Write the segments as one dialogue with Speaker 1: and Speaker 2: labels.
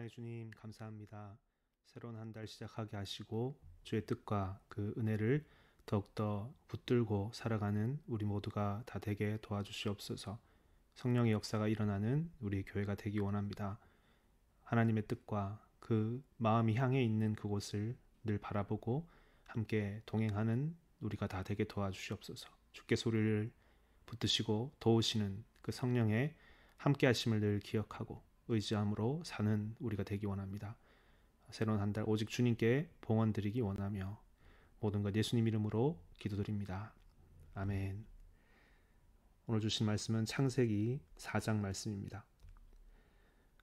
Speaker 1: 사랑의 주님 감사합니다. 새로운 한 달 시작하게 하시고 주의 뜻과 그 은혜를 더욱더 붙들고 살아가는 우리 모두가 다 되게 도와주시옵소서. 성령의 역사가 일어나는 우리 교회가 되기 원합니다. 하나님의 뜻과 그 마음이 향해 있는 그곳을 늘 바라보고 함께 동행하는 우리가 다 되게 도와주시옵소서. 주께 소리를 붙드시고 도우시는 그 성령의 함께 하심을 늘 기억하고 의지함으로 사는 우리가 되기 원합니다. 새로운 한 달 오직 주님께 봉헌 드리기 원하며 모든 것 예수님 이름으로 기도드립니다. 아멘. 오늘 주신 말씀은 창세기 4장 말씀입니다.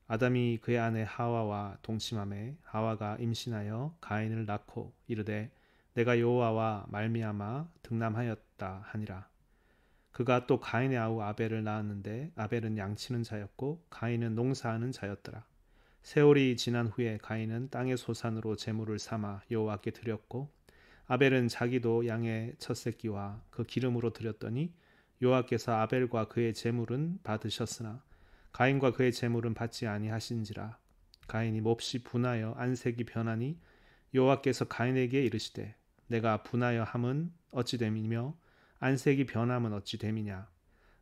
Speaker 1: 아담이 그의 아내 하와와 동침하매 하와가 임신하여 가인을 낳고 이르되 내가 여호와와 말미암아 득남하였다 하니라. 그가 또 가인의 아우 아벨을 낳았는데 아벨은 양치는 자였고 가인은 농사하는 자였더라. 세월이 지난 후에 가인은 땅의 소산으로 제물을 삼아 여호와께 드렸고 아벨은 자기도 양의 첫 새끼와 그 기름으로 드렸더니 여호와께서 아벨과 그의 제물은 받으셨으나 가인과 그의 제물은 받지 아니하신지라. 가인이 몹시 분하여 안색이 변하니 여호와께서 가인에게 이르시되 내가 분하여 함은 어찌 됨이며 안색이 변함은 어찌 됨이냐.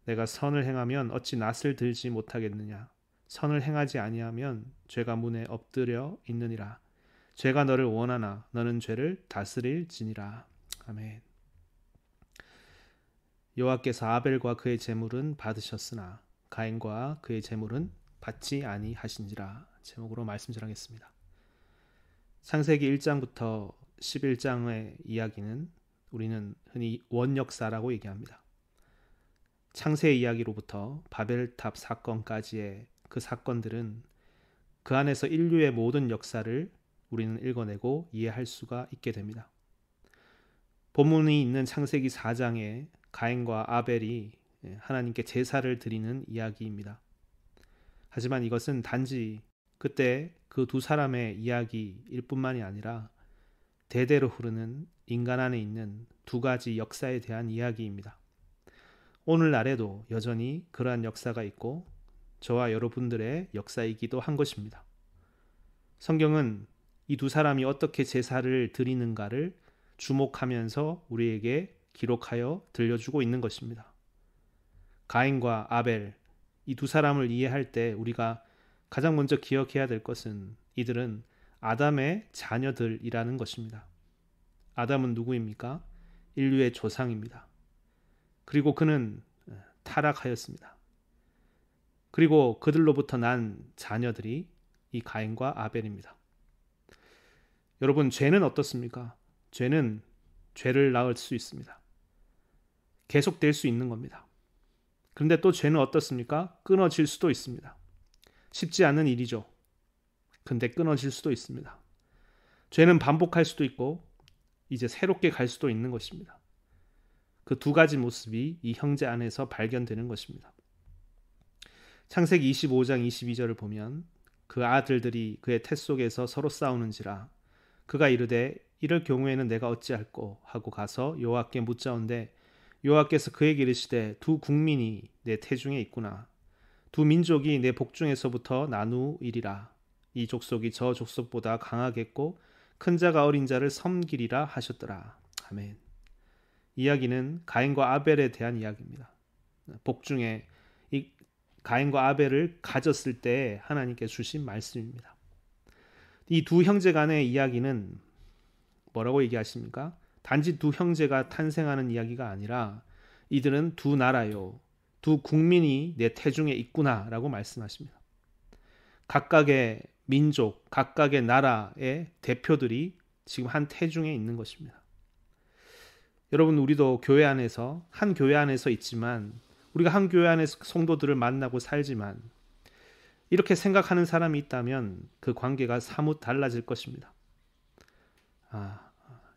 Speaker 1: 내가 선을 행하면 어찌 낯을 들지 못하겠느냐. 선을 행하지 아니하면 죄가 문에 엎드려 있느니라. 죄가 너를 원하나 너는 죄를 다스릴지니라. 아멘. 여호와께서 아벨과 그의 제물은 받으셨으나 가인과 그의 제물은 받지 아니하신지라. 제목으로 말씀 전하겠습니다. 창세기 1장부터 11장의 이야기는 우리는 흔히 원역사라고 얘기합니다. 창세의 이야기로부터 바벨탑 사건까지의 그 사건들은 그 안에서 인류의 모든 역사를 우리는 읽어내고 이해할 수가 있게 됩니다. 본문이 있는 창세기 4장에 가인과 아벨이 하나님께 제사를 드리는 이야기입니다. 하지만 이것은 단지 그때 그 두 사람의 이야기일 뿐만이 아니라 대대로 흐르는 인간 안에 있는 두 가지 역사에 대한 이야기입니다. 오늘날에도 여전히 그러한 역사가 있고 저와 여러분들의 역사이기도 한 것입니다. 성경은 이 두 사람이 어떻게 제사를 드리는가를 주목하면서 우리에게 기록하여 들려주고 있는 것입니다. 가인과 아벨, 이 두 사람을 이해할 때 우리가 가장 먼저 기억해야 될 것은 이들은 아담의 자녀들이라는 것입니다. 아담은 누구입니까? 인류의 조상입니다. 그리고 그는 타락하였습니다. 그리고 그들로부터 난 자녀들이 이 가인과 아벨입니다. 여러분, 죄는 어떻습니까? 죄는 죄를 낳을 수 있습니다. 계속될 수 있는 겁니다. 그런데 또 죄는 어떻습니까? 끊어질 수도 있습니다. 쉽지 않은 일이죠. 근데 끊어질 수도 있습니다. 죄는 반복할 수도 있고 이제 새롭게 갈 수도 있는 것입니다. 그 두 가지 모습이 이 형제 안에서 발견되는 것입니다. 창세기 25장 22절을 보면 그 아들들이 그의 태 속에서 서로 싸우는지라 그가 이르되 이럴 경우에는 내가 어찌할꼬 하고 가서 여호와께 묻자온대 여호와께서 그에게 이르시되 두 국민이 내 태중에 있구나. 두 민족이 내 복중에서부터 나누이리라. 이 족속이 저 족속보다 강하겠고 큰 자가 어린 자를 섬기리라 하셨더라. 아멘. 이야기는 가인과 아벨에 대한 이야기입니다. 복중에 이 가인과 아벨을 가졌을 때 하나님께 주신 말씀입니다. 이 두 형제 간의 이야기는 뭐라고 얘기하십니까? 단지 두 형제가 탄생하는 이야기가 아니라 이들은 두 나라요, 두 국민이 내 태중에 있구나 라고 말씀하십니다. 각각의 민족, 각각의 나라의 대표들이 지금 한 태중에 있는 것입니다. 여러분, 우리도 교회 안에서 한 교회 안에서 있지만 우리가 한 교회 안에서 성도들을 만나고 살지만 이렇게 생각하는 사람이 있다면 그 관계가 사뭇 달라질 것입니다.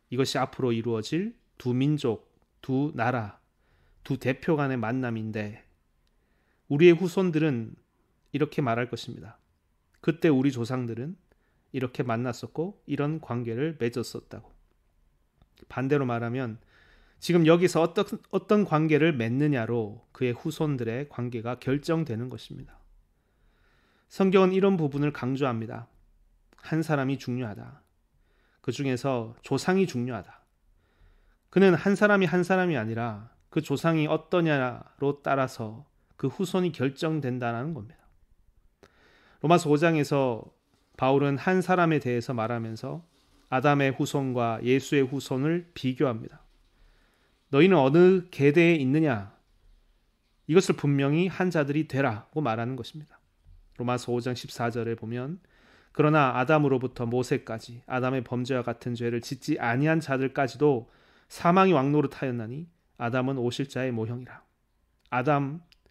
Speaker 1: 이것이 앞으로 이루어질 두 민족, 두 나라, 두 대표 간의 만남인데 우리의 후손들은 이렇게 말할 것입니다. 그때 우리 조상들은 이렇게 만났었고 이런 관계를 맺었었다고. 반대로 말하면 지금 여기서 어떤 관계를 맺느냐로 그의 후손들의 관계가 결정되는 것입니다. 성경은 이런 부분을 강조합니다. 한 사람이 중요하다. 그 중에서 조상이 중요하다. 그는 한 사람이 아니라 그 조상이 어떠냐로 따라서 그 후손이 결정된다는 겁니다. 로마서 5장에서 바울은 한 사람에 대해서 말하면서 아담의 후손과 예수의 후손을 비교합니다. 너희는 어느 계대에 있느냐? 이것을 분명히 한 자들이 되라고 말하는 것입니다. 로마서 5장 14절에 보면 그러나 아담으로부터 모세까지 아담의 범죄와 같은 죄를 짓지 아니한 자들까지도 사망이 왕노릇하였나니 아담은 오실자의 모형이라.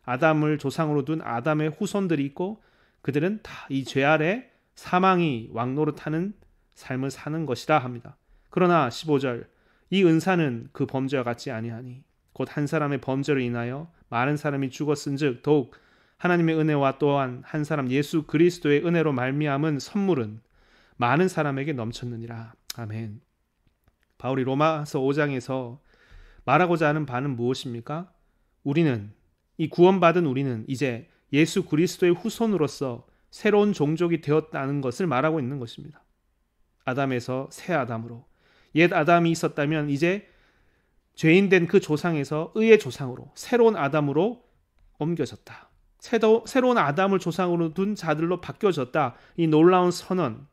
Speaker 1: 아담을 조상으로 둔 아담의 후손들이 있고 그들은 다 이 죄 아래 사망이 왕노릇하는 삶을 사는 것이라 합니다. 그러나 15절 이 은사는 그 범죄와 같지 아니하니 곧 한 사람의 범죄로 인하여 많은 사람이 죽었은즉 더욱 하나님의 은혜와 또한 한 사람 예수 그리스도의 은혜로 말미암은 선물은 많은 사람에게 넘쳤느니라. 아멘. 바울이 로마서 5장에서 말하고자 하는 바는 무엇입니까? 이 구원받은 우리는 이제 예수 그리스도의 후손으로서 새로운 종족이 되었다는 것을 말하고 있는 것입니다. 아담에서 새 아담으로, 옛 아담이 있었다면 이제 죄인된 그 조상에서 의의 조상으로 새로운 아담으로 옮겨졌다. 새로운 아담을 조상으로 둔 자들로 바뀌어졌다. 이 놀라운 선언,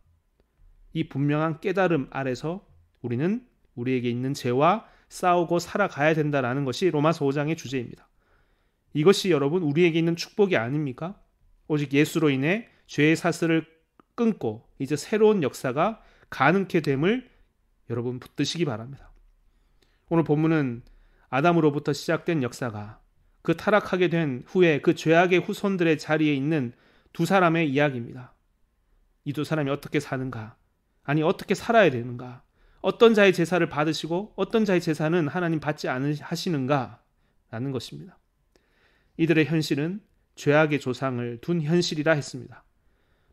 Speaker 1: 이 분명한 깨달음 아래서 우리는 우리에게 있는 죄와 싸우고 살아가야 된다는 것이 로마서 5장의 주제입니다. 이것이 여러분 우리에게 있는 축복이 아닙니까? 오직 예수로 인해 죄의 사슬을 끊고 이제 새로운 역사가 가능케 됨을 여러분 붙드시기 바랍니다. 오늘 본문은 아담으로부터 시작된 역사가 그 타락하게 된 후에 그 죄악의 후손들의 자리에 있는 두 사람의 이야기입니다. 이 두 사람이 어떻게 사는가? 아니 어떻게 살아야 되는가? 어떤 자의 제사를 받으시고 어떤 자의 제사는 하나님 받지 않으시는가? 라는 것입니다. 이들의 현실은 죄악의 조상을 둔 현실이라 했습니다.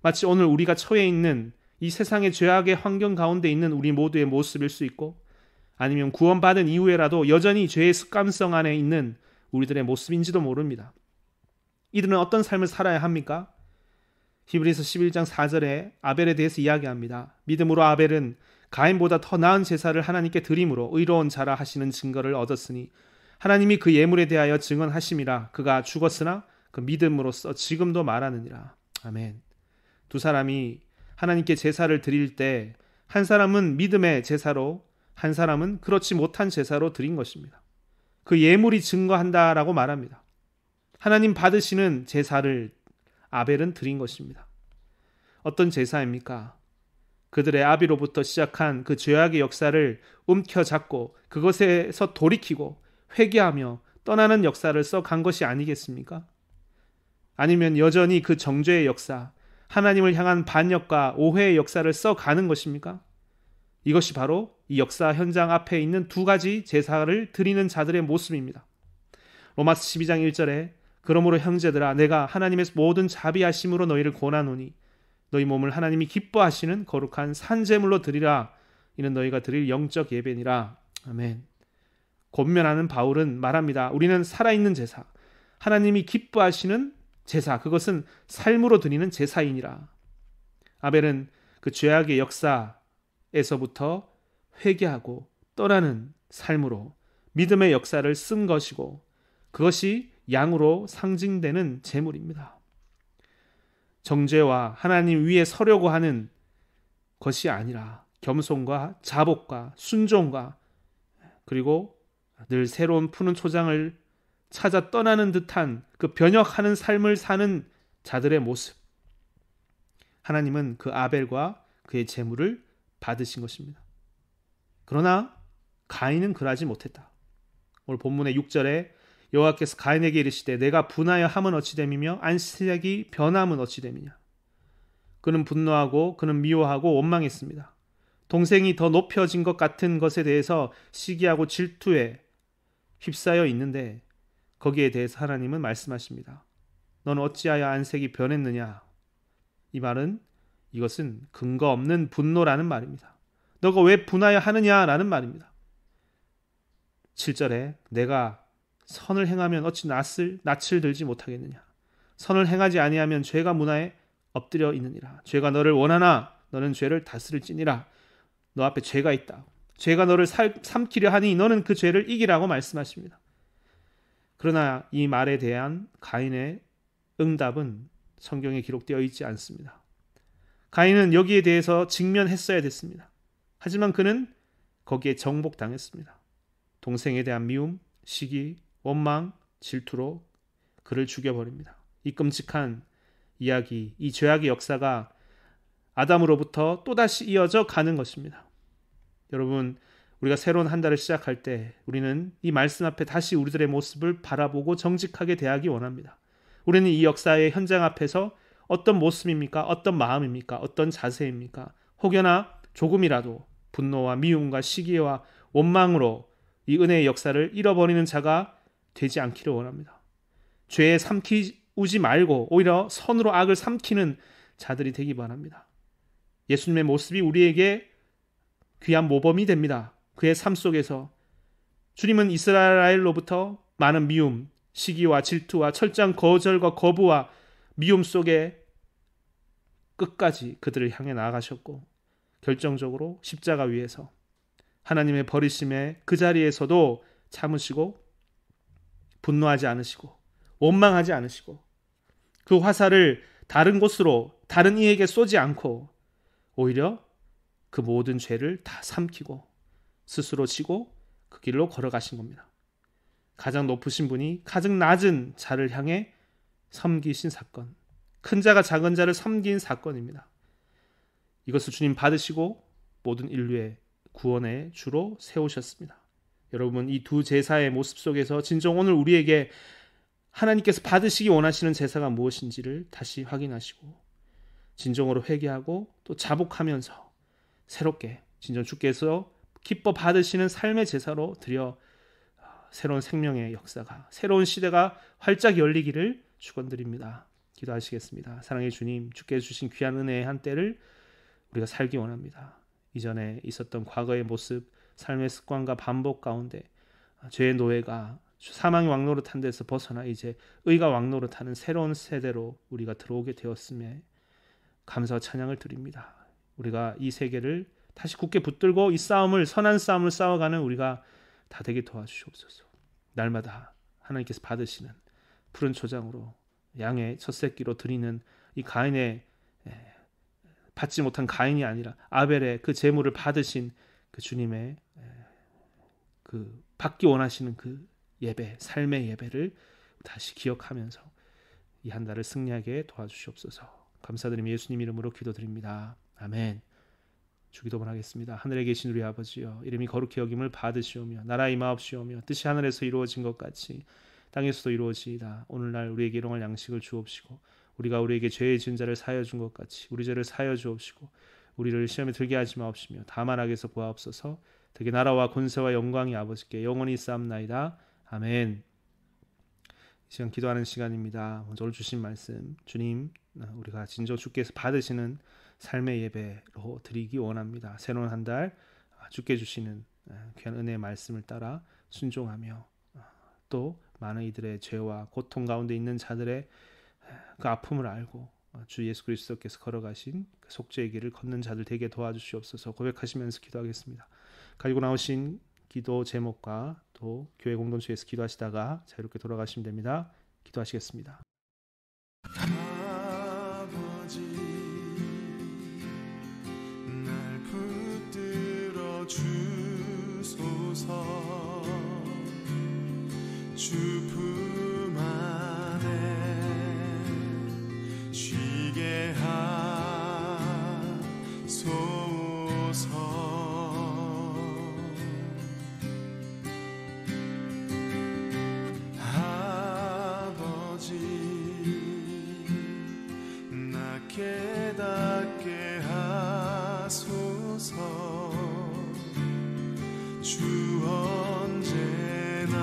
Speaker 1: 마치 오늘 우리가 처해 있는 이 세상의 죄악의 환경 가운데 있는 우리 모두의 모습일 수 있고 아니면 구원받은 이후에라도 여전히 죄의 습관성 안에 있는 우리들의 모습인지도 모릅니다. 이들은 어떤 삶을 살아야 합니까? 히브리서 11장 4절에 아벨에 대해서 이야기합니다. 믿음으로 아벨은 가인보다 더 나은 제사를 하나님께 드림으로 의로운 자라 하시는 증거를 얻었으니 하나님이 그 예물에 대하여 증언하심이라. 그가 죽었으나 그 믿음으로써 지금도 말하느니라. 아멘. 두 사람이 하나님께 제사를 드릴 때 한 사람은 믿음의 제사로 한 사람은 그렇지 못한 제사로 드린 것입니다. 그 예물이 증거한다라고 말합니다. 하나님 받으시는 제사를 아벨은 드린 것입니다. 어떤 제사입니까? 그들의 아비로부터 시작한 그 죄악의 역사를 움켜잡고 그것에서 돌이키고 회개하며 떠나는 역사를 써간 것이 아니겠습니까? 아니면 여전히 그 정죄의 역사, 하나님을 향한 반역과 오해의 역사를 써가는 것입니까? 이것이 바로 이 역사 현장 앞에 있는 두 가지 제사를 드리는 자들의 모습입니다. 로마서 12장 1절에 그러므로 형제들아 내가 하나님의 모든 자비하심으로 너희를 권하노니 너희 몸을 하나님이 기뻐하시는 거룩한 산제물로 드리라. 이는 너희가 드릴 영적 예배니라. 아멘. 권면하는 바울은 말합니다. 우리는 살아있는 제사, 하나님이 기뻐하시는 제사, 그것은 삶으로 드리는 제사이니라. 아벨은 그 죄악의 역사에서부터 회개하고 떠나는 삶으로 믿음의 역사를 쓴 것이고 그것이 양으로 상징되는 제물입니다. 정죄와 하나님 위에 서려고 하는 것이 아니라 겸손과 자복과 순종과 그리고 늘 새로운 푸른 초장을 찾아 떠나는 듯한 그 변혁하는 삶을 사는 자들의 모습. 하나님은 그 아벨과 그의 제물을 받으신 것입니다. 그러나 가인은 그러하지 못했다. 오늘 본문의 6절에 여호와께서 가인에게 이르시되 내가 분하여 함은 어찌 됨이며 안식이 변함은 어찌 됨이냐. 그는 분노하고 그는 미워하고 원망했습니다. 동생이 더 높여진 것 같은 것에 대해서 시기하고 질투에 휩싸여 있는데 거기에 대해서 하나님은 말씀하십니다. 너는 어찌하여 안색이 변했느냐. 이 말은 이것은 근거 없는 분노라는 말입니다. 너가 왜 분하여 하느냐라는 말입니다. 7절에 내가 선을 행하면 어찌 낯을 들지 못하겠느냐. 선을 행하지 아니하면 죄가 문화에 엎드려 있느니라. 죄가 너를 원하나 너는 죄를 다스릴지니라. 너 앞에 죄가 있다. 죄가 너를 삼키려 하니 너는 그 죄를 이기라고 말씀하십니다. 그러나 이 말에 대한 가인의 응답은 성경에 기록되어 있지 않습니다. 가인은 여기에 대해서 직면했어야 됐습니다. 하지만 그는 거기에 정복당했습니다. 동생에 대한 미움, 시기, 원망, 질투로 그를 죽여버립니다. 이 끔찍한 이야기, 이 죄악의 역사가 아담으로부터 또다시 이어져 가는 것입니다. 여러분, 우리가 새로운 한 달을 시작할 때 우리는 이 말씀 앞에 다시 우리들의 모습을 바라보고 정직하게 대하기 원합니다. 우리는 이 역사의 현장 앞에서 어떤 모습입니까? 어떤 마음입니까? 어떤 자세입니까? 혹여나 조금이라도 분노와 미움과 시기와 원망으로 이 은혜의 역사를 잃어버리는 자가 되지 않기를 원합니다. 죄에 삼키우지 말고 오히려 선으로 악을 삼키는 자들이 되기 바랍니다. 예수님의 모습이 우리에게 귀한 모범이 됩니다. 그의 삶 속에서 주님은 이스라엘로부터 많은 미움, 시기와 질투와 철저한 거절과 거부와 미움 속에 끝까지 그들을 향해 나아가셨고 결정적으로 십자가 위에서 하나님의 버리심의 그 자리에서도 참으시고 분노하지 않으시고 원망하지 않으시고 그 화살을 다른 곳으로 다른 이에게 쏘지 않고 오히려 그 모든 죄를 다 삼키고 스스로 지고 그 길로 걸어가신 겁니다. 가장 높으신 분이 가장 낮은 자를 향해 섬기신 사건, 큰 자가 작은 자를 섬긴 사건입니다. 이것을 주님 받으시고 모든 인류의 구원의 주로 세우셨습니다. 여러분, 이 두 제사의 모습 속에서 진정 오늘 우리에게 하나님께서 받으시기 원하시는 제사가 무엇인지를 다시 확인하시고 진정으로 회개하고 또 자복하면서 새롭게 진정 주께서 기뻐 받으시는 삶의 제사로 드려 새로운 생명의 역사가, 새로운 시대가 활짝 열리기를 축원드립니다. 기도하시겠습니다. 사랑의 주님, 주께서 주신 귀한 은혜의 한때를 우리가 살기 원합니다. 이전에 있었던 과거의 모습, 삶의 습관과 반복 가운데 죄의 노예가 사망의 왕노릇한 데서 벗어나 이제 의가 왕노릇하는 새로운 세대로 우리가 들어오게 되었음에 감사와 찬양을 드립니다. 우리가 이 세계를 다시 굳게 붙들고 이 싸움을, 선한 싸움을 싸워가는 우리가 다 되게 도와주시옵소서. 날마다 하나님께서 받으시는 푸른 초장으로 양의 첫 새끼로 드리는 이 가인의 받지 못한 가인이 아니라 아벨의 그 제물을 받으신 그 주님의 그 받기 원하시는 그 예배, 삶의 예배를 다시 기억하면서 이 한 달을 승리하게 도와주시옵소서. 감사드리며 예수님 이름으로 기도드립니다. 아멘. 주기도문 하겠습니다. 하늘에 계신 우리 아버지여, 이름이 거룩히 여김을 받으시오며 나라 임하옵시오며 뜻이 하늘에서 이루어진 것 같이 땅에서도 이루어지이다. 오늘날 우리에게 일용할 양식을 주옵시고 우리가 우리에게 죄의 지은 자를 사하여 준 것 같이 우리 죄를 사하여 주옵시고 우리를 시험에 들게 하지 마옵시며 다만 악에서 구하옵소서. 되게 나라와 권세와 영광이 아버지께 영원히 있사옵나이다. 아멘. 이 시간 기도하는 시간입니다. 먼저 오늘 주신 말씀, 주님, 우리가 진정 주께서 받으시는 삶의 예배로 드리기 원합니다. 새로운 한 달 주께 주시는 귀한 은혜의 말씀을 따라 순종하며 또 많은 이들의 죄와 고통 가운데 있는 자들의 그 아픔을 알고 주 예수 그리스도께서 걸어가신 그 속죄의 길을 걷는 자들 되게 도와주시옵소서. 고백하시면서 기도하겠습니다. 가지고 나오신 기도 제목과 또 교회 공동체에서 기도하시다가 자유롭게 돌아가시면 됩니다. 기도하시겠습니다. 아버지, 날 붙들어 주소서. 주 품 안에 쉬게 하소서. 깨닫게 하소서. 주 언제나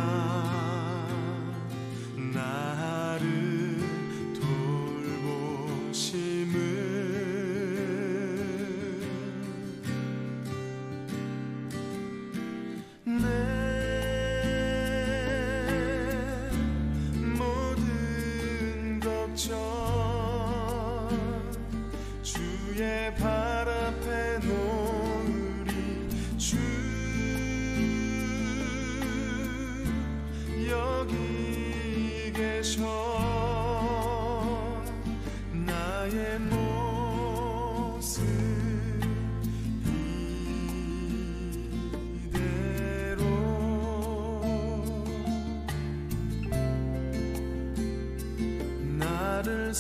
Speaker 2: 주의 발 앞에 놓으리. 주 여기 계셔. 나의 모습 이대로 나를